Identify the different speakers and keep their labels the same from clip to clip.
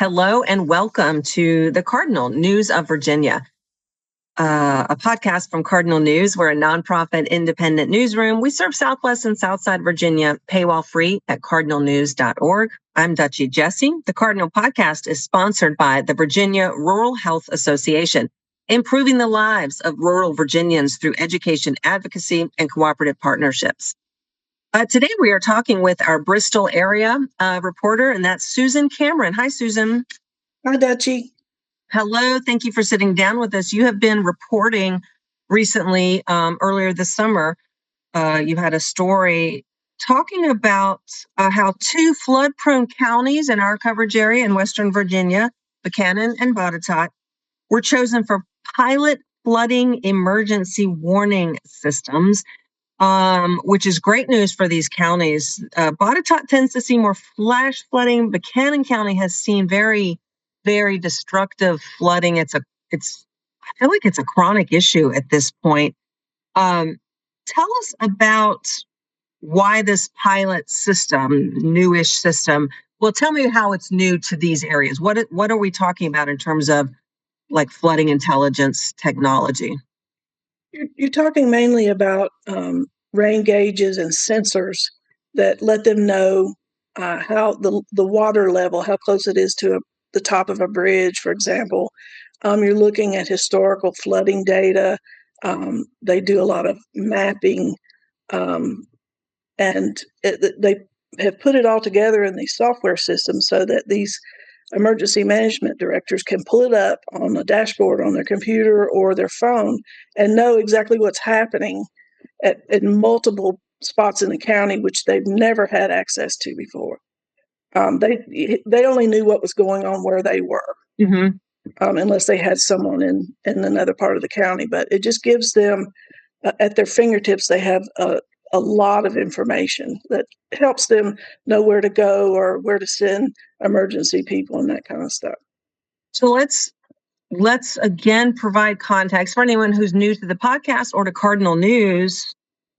Speaker 1: Hello and welcome to the Cardinal News of Virginia, a podcast from Cardinal News. We're a nonprofit independent newsroom. We serve Southwest and Southside Virginia, paywall free at cardinalnews.org. I'm Dutchie Jessee. The Cardinal podcast is sponsored by the Virginia Rural Health Association, improving the lives of rural Virginians through education advocacy and cooperative partnerships. Today, we are talking with our Bristol area reporter, and that's Susan Cameron. Hi, Susan.
Speaker 2: Hi, Dutchie.
Speaker 1: Hello. Thank you for sitting down with us. You have been reporting recently, earlier this summer. You had a story talking about how two flood-prone counties in our coverage area in Western Virginia, Buchanan and Botetourt, were chosen for pilot flooding emergency warning systems. Which is great news for these counties. Botetourt tends to see more flash flooding. Buchanan County has seen very, very destructive flooding. I feel like it's a chronic issue at this point. Tell us about why this pilot system, newish system. Well, tell me how it's new to these areas. What are we talking about in terms of like flooding intelligence technology?
Speaker 2: You're talking mainly about rain gauges and sensors that let them know how the water level, how close it is to the top of a bridge, for example. You're looking at historical flooding data. They do a lot of mapping, and they have put it all together in these software systems so that these emergency management directors can pull it up on a dashboard on their computer or their phone and know exactly what's happening at multiple spots in the county, which they've never had access to before. They only knew what was going on where they were, unless they had someone in another part of the county. But it just gives them, at their fingertips, they have a lot of information that helps them know where to go or where to send emergency people and that kind of stuff.
Speaker 1: So let's again provide context for anyone who's new to the podcast or to Cardinal News.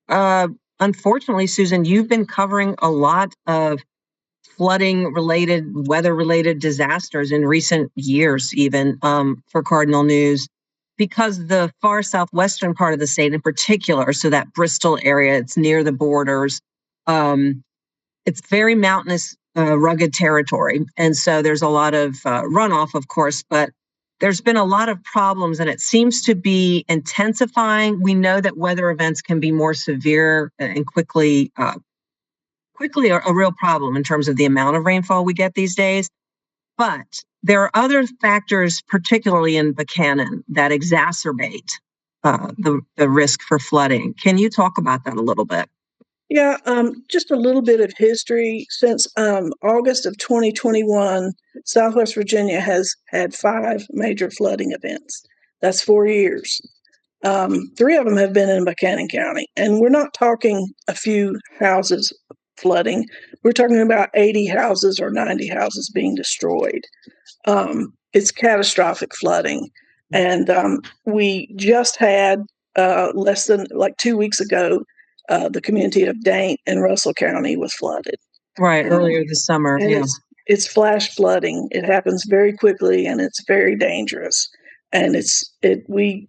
Speaker 1: Unfortunately, Susan, you've been covering a lot of flooding-related, weather-related disasters in recent years, even for Cardinal News, because the far southwestern part of the state in particular, so that Bristol area, it's near the borders, it's very mountainous, rugged territory. And so there's a lot of runoff, of course, but there's been a lot of problems and it seems to be intensifying. We know that weather events can be more severe and quickly a real problem in terms of the amount of rainfall we get these days. But there are other factors, particularly in Buchanan, that exacerbate the risk for flooding. Can you talk about that a little bit?
Speaker 2: Yeah, just a little bit of history. Since August of 2021, Southwest Virginia has had 5 major flooding events. That's 4 years. 3 of them have been in Buchanan County. And we're not talking a few houses flooding. We're talking about 80 houses or 90 houses being destroyed. It's catastrophic flooding. And we just had less than 2 weeks ago, the community of Dane and Russell County was flooded.
Speaker 1: Right, earlier this summer.
Speaker 2: Yeah. It's flash flooding. It happens very quickly and it's very dangerous. And we've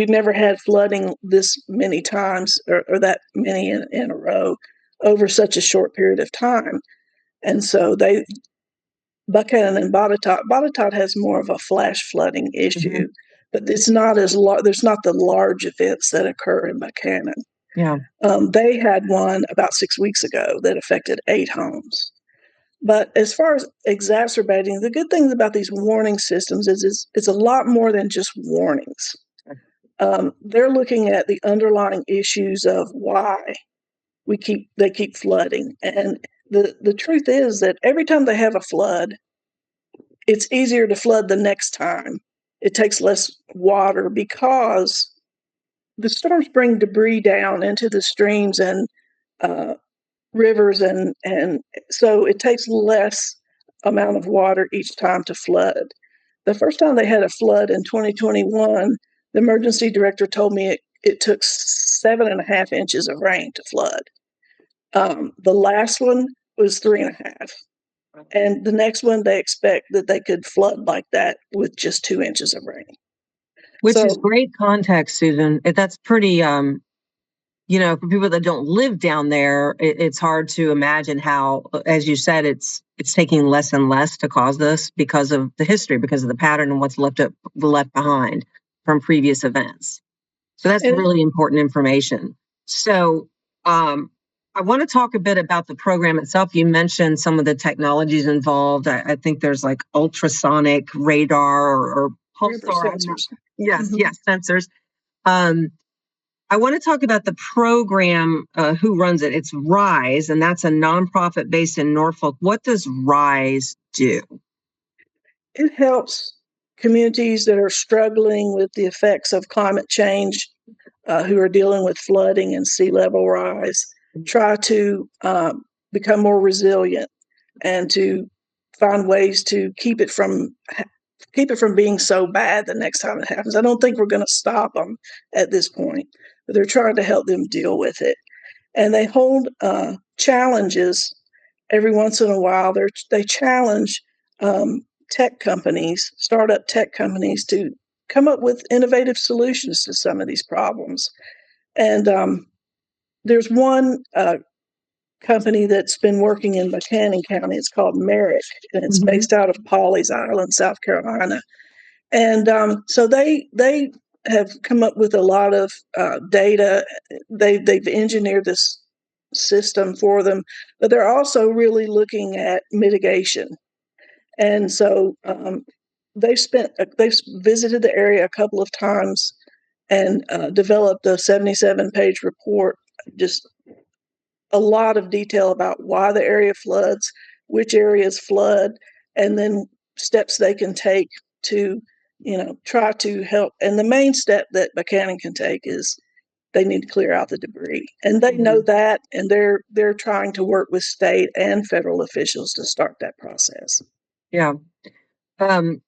Speaker 2: never had flooding this many times or that many in a row over such a short period of time. And so Buchanan and Botetourt has more of a flash flooding issue, but it's not as there's not the large events that occur in Buchanan.
Speaker 1: Yeah.
Speaker 2: They had one about 6 weeks ago that affected 8 homes. But as far as exacerbating, the good thing about these warning systems is it's a lot more than just warnings. They're looking at the underlying issues of why they keep flooding. And the truth is that every time they have a flood, it's easier to flood the next time. It takes less water because the storms bring debris down into the streams and rivers, and so it takes less amount of water each time to flood. The first time they had a flood in 2021, the emergency director told me it took 7.5 inches of rain to flood. The last one was 3.5. And the next one, they expect that they could flood like that with just 2 inches of rain.
Speaker 1: Which is
Speaker 2: So,
Speaker 1: great context, Susan. That's pretty, for people that don't live down there, it's hard to imagine how, as you said, it's taking less and less to cause this because of the history, because of the pattern and what's left behind from previous events. So that's
Speaker 2: and
Speaker 1: really important information. So I want to talk a bit about the program itself. You mentioned some of the technologies involved. I think there's like ultrasonic radar or
Speaker 2: river
Speaker 1: pulsar.
Speaker 2: sensors.
Speaker 1: Yes,
Speaker 2: Mhm.
Speaker 1: yes, sensors. Um, I want to talk about the program, who runs it. It's RISE, and that's a nonprofit based in Norfolk. What does RISE do?
Speaker 2: It helps communities that are struggling with the effects of climate change, who are dealing with flooding and sea level rise, try to become more resilient and to find ways to keep it from being so bad the next time it happens. I don't think we're going to stop them at this point, but they're trying to help them deal with it. And they hold challenges every once in a while. They challenge um, startup tech companies, to come up with innovative solutions to some of these problems. And there's one company that's been working in Buchanan County. It's called Merrick, and it's
Speaker 1: Mm-hmm.
Speaker 2: based out of Pawleys Island, South Carolina. And so they have come up with a lot of data. They've engineered this system for them, but they're also really looking at mitigation. And so they've visited the area a couple of times and developed a 77-page report, just a lot of detail about why the area floods, which areas flood, and then steps they can take to, try to help. And the main step that Buchanan can take is they need to clear out the debris, and they know
Speaker 1: Mm-hmm.
Speaker 2: that, and they're trying to work with state and federal officials to start that process.
Speaker 1: Yeah. Um,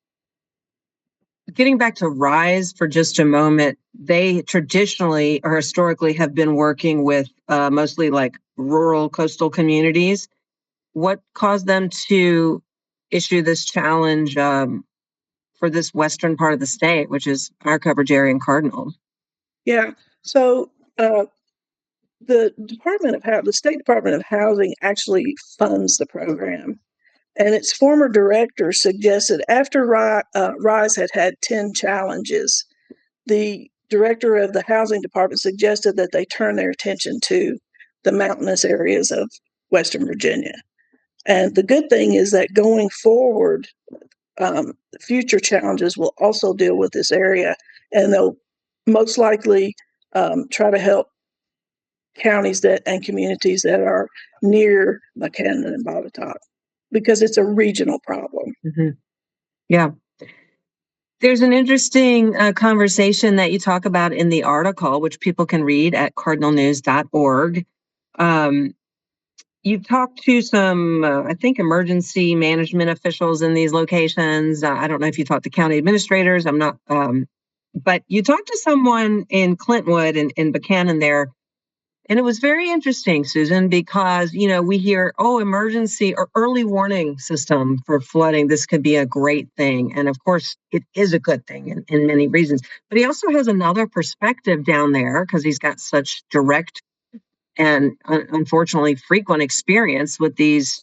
Speaker 1: Getting back to RISE for just a moment, they traditionally or historically have been working with mostly like rural coastal communities. What caused them to issue this challenge for this western part of the state, which is our coverage area in Cardinal?
Speaker 2: Yeah. So the State Department of Housing actually funds the program. And its former director suggested, after RISE had 10 challenges, the director of the housing department suggested that they turn their attention to the mountainous areas of Western Virginia. And the good thing is that going forward, future challenges will also deal with this area, and they'll most likely try to help counties and communities that are near Buchanan and Botetourt, because it's a regional problem.
Speaker 1: Mm-hmm. Yeah. There's an interesting conversation that you talk about in the article, which people can read at cardinalnews.org. Um, you've talked to some, I think, emergency management officials in these locations. I don't know if you talked to county administrators. I'm not, but you talked to someone in Clintwood and in Buchanan there. And it was very interesting, Susan, because, we hear, oh, emergency or early warning system for flooding. This could be a great thing. And of course, it is a good thing in many reasons. But he also has another perspective down there because he's got such direct and unfortunately frequent experience with these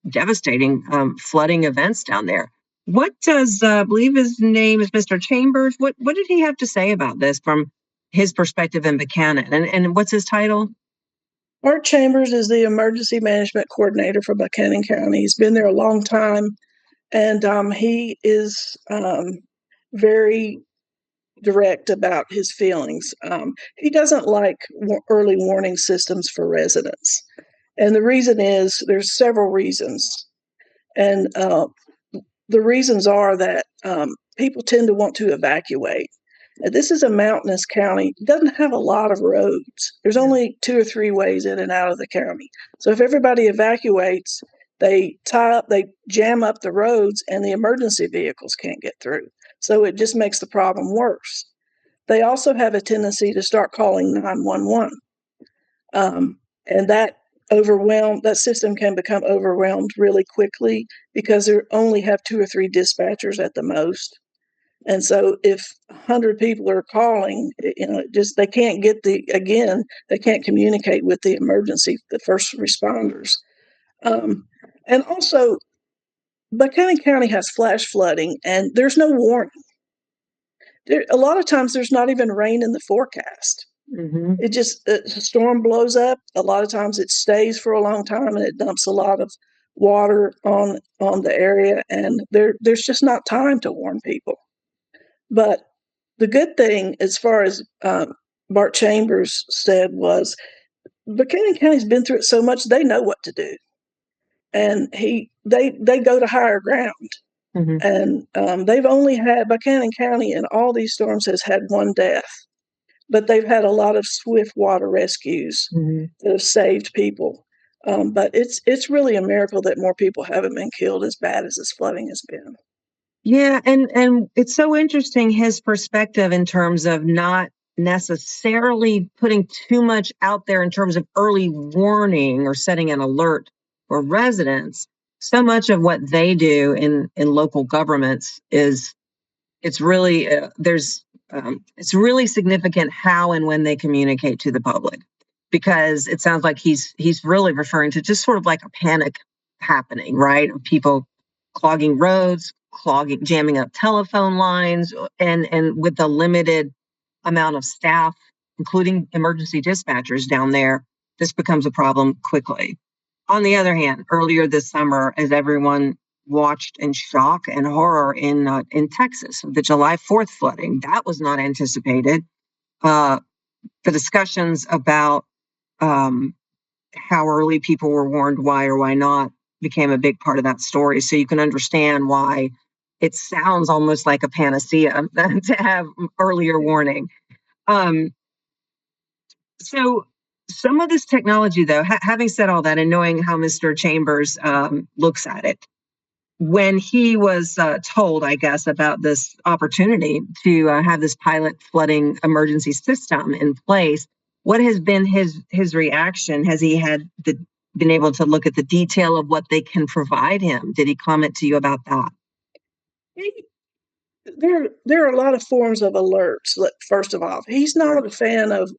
Speaker 1: devastating flooding events down there. What does, I believe his name is Mr. Chambers, what did he have to say about this from his perspective in Buchanan? And what's his title?
Speaker 2: Art Chambers is the emergency management coordinator for Buchanan County. He's been there a long time, and he is very direct about his feelings. He doesn't like early warning systems for residents. And the reason is, there's several reasons. And the reasons are that people tend to want to evacuate. Now, this is a mountainous county. It doesn't have a lot of roads. There's
Speaker 1: Yeah.
Speaker 2: only 2 or 3 ways in and out of the county. So if everybody evacuates, they jam up the roads, and the emergency vehicles can't get through. So it just makes the problem worse. They also have a tendency to start calling 911. And that overwhelmed. That system can become overwhelmed really quickly because they only have 2 or 3 dispatchers at the most. And so if 100 people are calling, just they can't get they can't communicate with the first responders. And also, Buchanan County has flash flooding, and there's no warning. A lot of times there's not even rain in the forecast.
Speaker 1: Mm-hmm.
Speaker 2: A storm blows up. A lot of times it stays for a long time and it dumps a lot of water on the area, and there's just not time to warn people. But the good thing, as far as Bart Chambers said, was Buchanan County's been through it so much they know what to do, and they go to higher ground.
Speaker 1: Mm-hmm.
Speaker 2: And they've only had Buchanan County in all these storms has had 1 death, but they've had a lot of swift water rescues that have saved people. But it's really a miracle that more people haven't been killed as bad as this flooding has been.
Speaker 1: Yeah, and it's so interesting, his perspective in terms of not necessarily putting too much out there in terms of early warning or setting an alert for residents. So much of what they do in local governments is it's really it's really significant how and when they communicate to the public, because it sounds like he's really referring to just sort of like a panic happening, right? People clogging roads, jamming up telephone lines, and with a limited amount of staff, including emergency dispatchers down there, this becomes a problem quickly. On the other hand, earlier this summer, as everyone watched in shock and horror in Texas, the July 4th flooding, that was not anticipated. The discussions about how early people were warned, why or why not, became a big part of that story. So you can understand why it sounds almost like a panacea to have earlier warning. So some of this technology, though, having said all that and knowing how Mr. Chambers looks at it, when he was told, I guess, about this opportunity to have this pilot flooding emergency system in place, what has been his reaction? Has he been able to look at the detail of what they can provide him? Did he comment to you about that?
Speaker 2: There are a lot of forms of alerts. First of all, he's not a fan of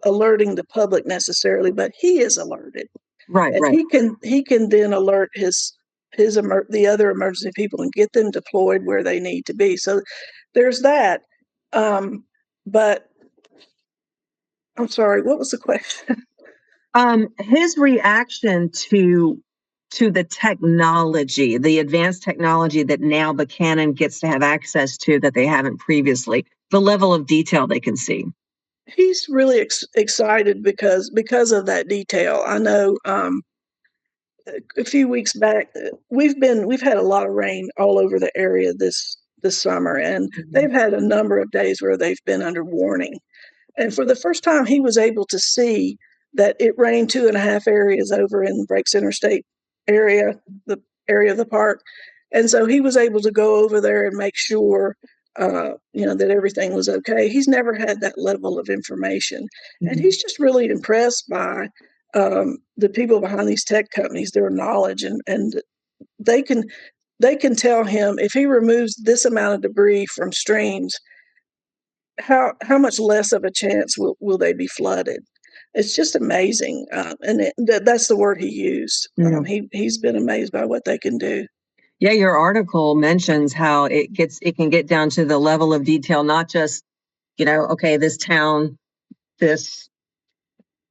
Speaker 2: alerting the public necessarily, but he is alerted.
Speaker 1: Right,
Speaker 2: And
Speaker 1: right.
Speaker 2: he can then alert the other emergency people and get them deployed where they need to be. So there's that. But I'm sorry, what was the question?
Speaker 1: His reaction to the technology, the advanced technology that now Buchanan gets to have access to that they haven't previously, the level of detail they can see.
Speaker 2: He's really excited because of that detail. I know a few weeks back we've had a lot of rain all over the area this summer, and they've had a number of days where they've been under warning. And for the first time, he was able to see that it rained 2.5 areas over in the Breaks Interstate area, the area of the park. And so he was able to go over there and make sure, that everything was okay. He's never had that level of information. And he's just really impressed by the people behind these tech companies, their knowledge, and they can tell him if he removes this amount of debris from streams, how much less of a chance will they be flooded. It's just amazing, and that's the word he used. He's been amazed by what they can do.
Speaker 1: Yeah, your article mentions how it can get down to the level of detail, not just, okay, this town, this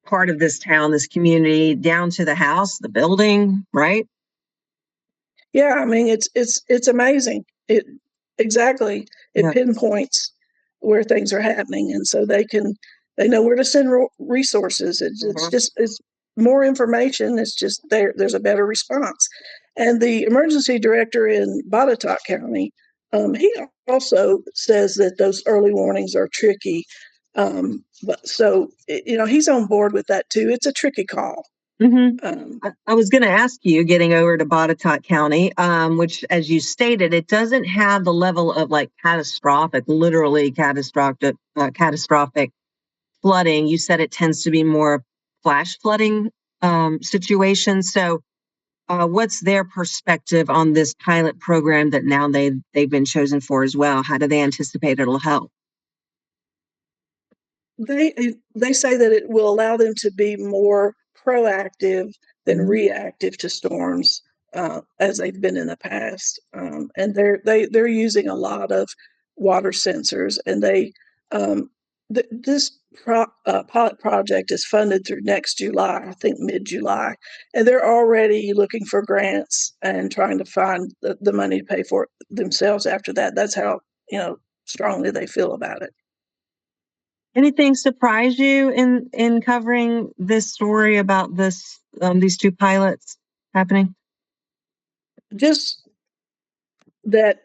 Speaker 1: part of this town, this community, down to the house, the building, right?
Speaker 2: Yeah, I mean it's amazing. It pinpoints where things are happening, and so they know where to send resources. It's more information. It's just there's a better response. And the emergency director in Botetourt County, he also says that those early warnings are tricky. But so he's on board with that too. It's a tricky call.
Speaker 1: I was going to ask you, getting over to Botetourt County, which, as you stated, it doesn't have the level of like literally catastrophic flooding. You said it tends to be more flash flooding. situation. So what's their perspective on this pilot program that now they've been chosen for as well? How do they anticipate it'll help?
Speaker 2: They say that it will allow them to be more proactive than reactive to storms, as they've been in the past. And they're using a lot of water sensors, and this pilot project is funded through next July, I think mid-July, and they're already looking for grants and trying to find the money to pay for it themselves after that. That's how strongly they feel about it.
Speaker 1: Anything surprise you in covering this story about these two pilots happening?
Speaker 2: Just that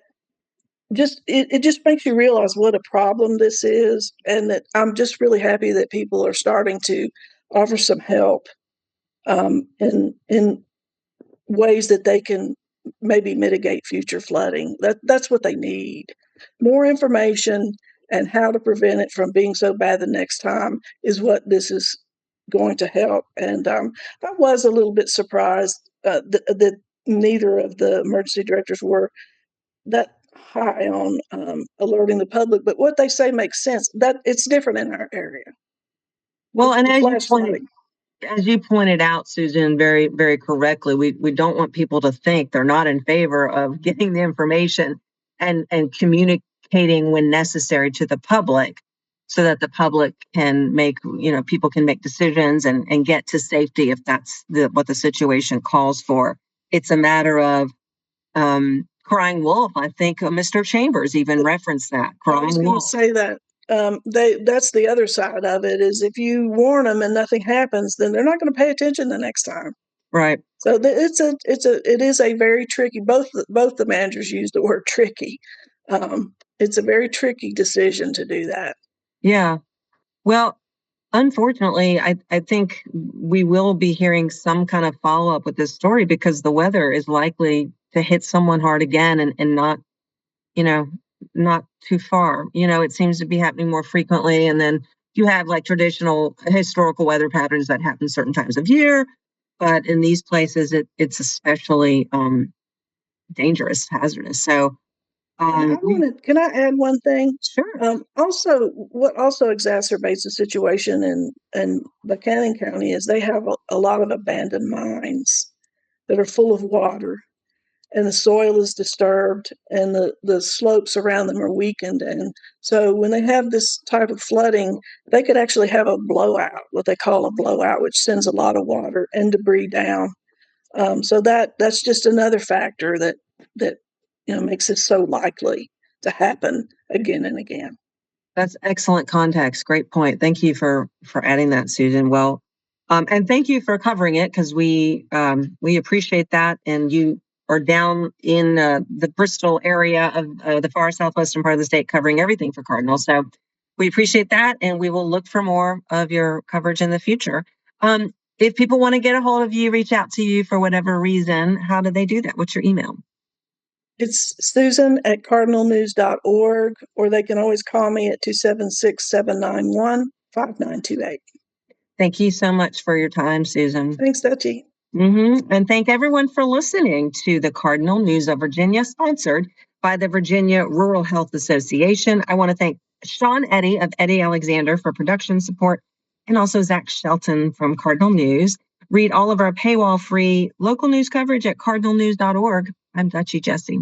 Speaker 2: it just makes you realize what a problem this is, and that I'm just really happy that people are starting to offer some help, in ways that they can maybe mitigate future flooding. That's what they need. More information and how to prevent it from being so bad the next time is what this is going to help. And I was a little bit surprised that neither of the emergency directors were that high on alerting the public, but what they say makes sense. That it's different in our area.
Speaker 1: Well, and
Speaker 2: As
Speaker 1: as you pointed out, Susan, very, very correctly, we don't want people to think they're not in favor of getting the information and communicating when necessary to the public, so that the public can make, people can make decisions and get to safety if that's what the situation calls for. It's a matter of crying wolf. I think Mr. Chambers even referenced that.
Speaker 2: I was going to say that. That's the other side of it, is if you warn them and nothing happens, then they're not going to pay attention the next time.
Speaker 1: Right.
Speaker 2: So it is a very tricky. Both the managers use the word tricky. It's a very tricky decision to do that.
Speaker 1: Yeah. Well, unfortunately, I think we will be hearing some kind of follow up with this story, because the weather is likely to hit someone hard again, and not, not too far. It seems to be happening more frequently. And then you have like traditional historical weather patterns that happen certain times of year. But in these places, it's especially dangerous, hazardous. So,
Speaker 2: can I add one thing?
Speaker 1: sure.
Speaker 2: What also exacerbates the situation in Buchanan County is they have a lot of abandoned mines that are full of water, and the soil is disturbed, and the slopes around them are weakened. And so when they have this type of flooding, they could actually have a blowout, what they call a blowout, which sends a lot of water and debris down. So that's just another factor that makes it so likely to happen again and again.
Speaker 1: That's excellent context. Great point. Thank you for adding that, Susan. Well, and thank you for covering it, because we appreciate that. And you are down in the Bristol area of the far southwestern part of the state, covering everything for Cardinal. So we appreciate that, and we will look for more of your coverage in the future. If people want to get a hold of you, reach out to you for whatever reason, how do they do that? What's your email?
Speaker 2: It's Susan@cardinalnews.org, or they can always call me at 276-791-5928.
Speaker 1: Thank you so much for your time, Susan.
Speaker 2: Thanks, Dutchie.
Speaker 1: And thank everyone for listening to the Cardinal News of Virginia, sponsored by the Virginia Rural Health Association. I want to thank Sean Eddy of Eddy Alexander for production support, and also Zach Shelton from Cardinal News. Read all of our paywall-free local news coverage at cardinalnews.org. I'm Dutchie Jessee.